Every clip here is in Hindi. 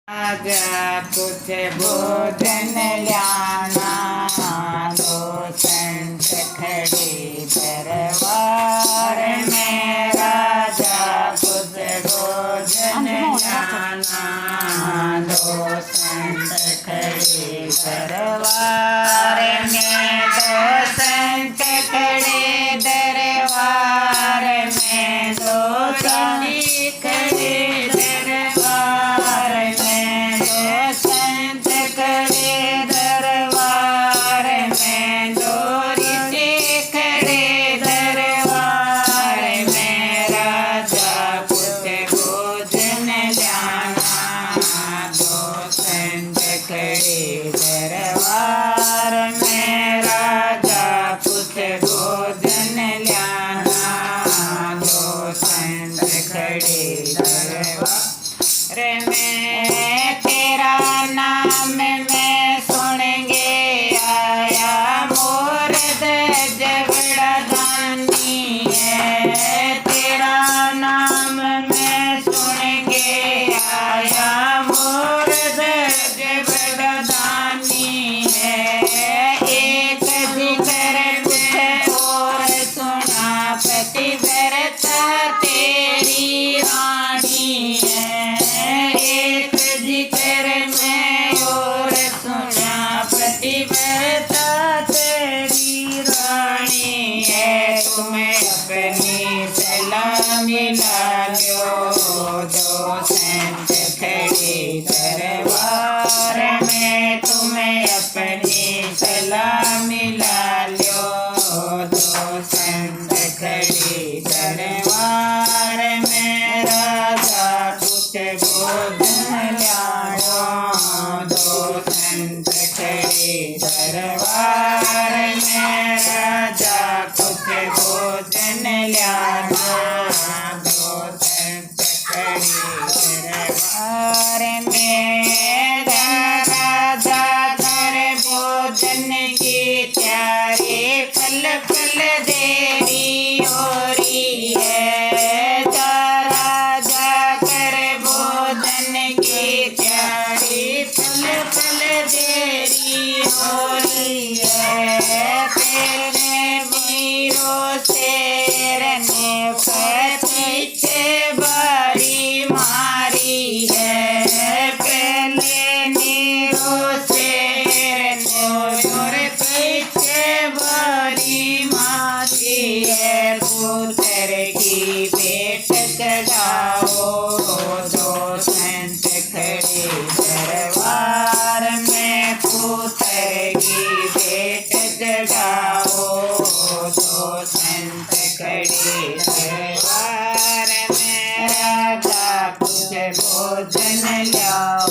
राजा कुछ भोजन ल्याना, दो संत खड़े दरबार में। राजा कुछ भोजन ल्याना, दो संत खड़े दरबार में। दो संत खड़े दरबार में, दो संत खड़े दरबार में। दो संत खड़े दरबार में, दो ऋषि खड़े दरबार में। राजा कुछ भोजन ल्याना, दो संत खड़े दरबार में। राजा कुछ भोजन ल्याना, दो संत खड़े दरबार में। तेरा नाम मैं सुन के आया, मोरद जबड़ा दानी है। तेरा नाम मैं सुन के आया, मोरद जबड़ा दानी है। एक जिक्र कुछ और सुना, पतिव्रता तेरी रानी है। एक जिक्र में और सुना, पतिव्रता तेरी रानी है। तुम्हें अपनी सलाह मिला लो, दो संत खड़े दरबार में। तुम्हें अपनी सलाह मिला लो, दो संत खड़े दरबार में। राजा कुछ भोजन ल्याना, दो संत खड़े दरबार में। राजा कुछ भोजन ल्याना, दो संत खड़े दरबार में। राजा कर भोजन की तैयारी, फल फल देरी हो रही है। राजा कर भोजन की तैयारी, फल फल देरी हो रही है। तेरे वीरों शेर ने पीछे बारी मारी है। पहले नीरो शेर ने पीछे बारी मारी है। पुत्र की भेंट चढ़ाओ, दो संत खड़े दरबार में। पुत्र की भेंट चढ़ाओ, दो संत खड़े दरबार में। राजा कुछ भोजन लाओ,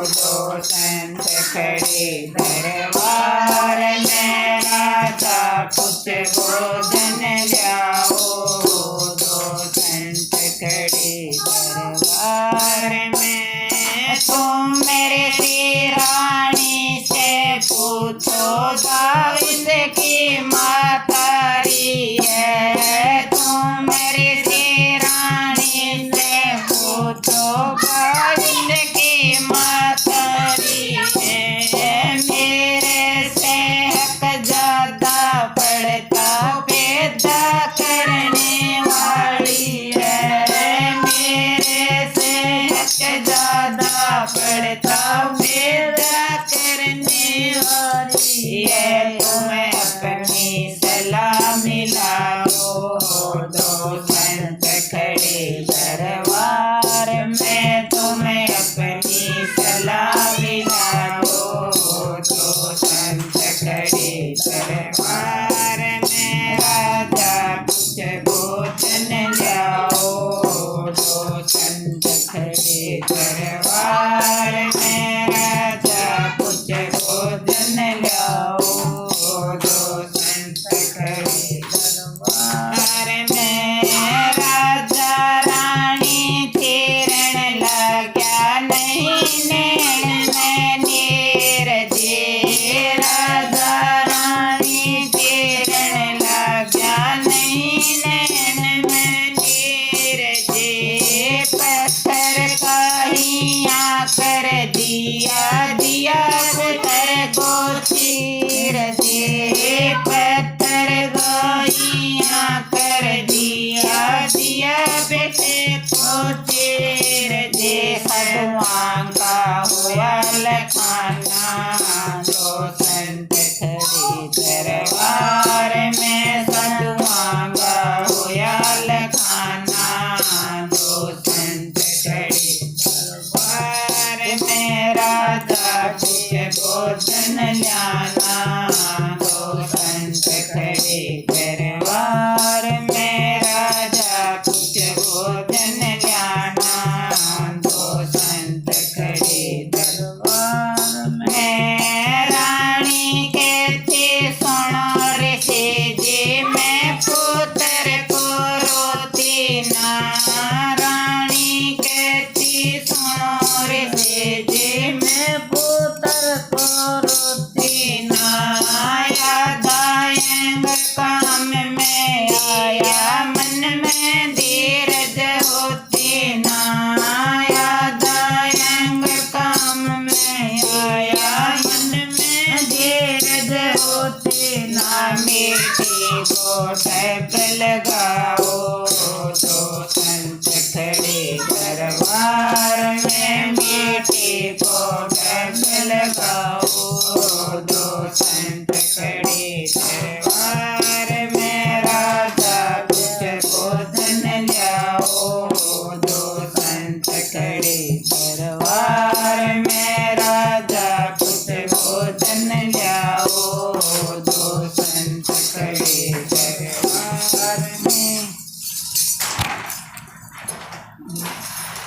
दो संत खड़े दरबार में। राजा कुछ भोजन लाओ, दो संत खड़े दरबार में। तुम मेरे श्री रानी से पूछो, दाऊद की मातारी है। तुम मेरी श्री रानी से पूछो, दाऊद की मातारी है। मेरे से हक ज्यादा पड़ता पैदा करने वाली है। मेरे से हक ज्यादा पड़ता पैदा करने वाली है। तुम्हें अपनी सलाह मिलाओ, दो संत खड़े दरबार में। तुम्हें अपनी सलाह मिलाओ, दो संत खड़े दरबार में। राजा कुछ भोजन लाओ, दो संत खड़े दरबार में। राजा कुछ भोजन लाओ, दो संत खड़े दरबार में। राजा रानी तेरण लग्या नहीं नैन में नीरजे। राजा रानी तेरण लग्या नहीं नैन में नीरजे। पत्थर का ही आँख मांगा हुआ लखाना, दो संत खड़े दरबार में, साधु मांगा हुआ लखाना, दो संत खड़े दरबार में, राजा पूछे भोजन ल्याना, दो संत खड़े दरबार में, राजा पूछे भोजन ल्याना, दो संत खड़े दरबार में। रानी कहती सुनो ऋषि जी, मैं पुत्र को रोती ना, रानी कहती सुनो ऋषि जी, मैं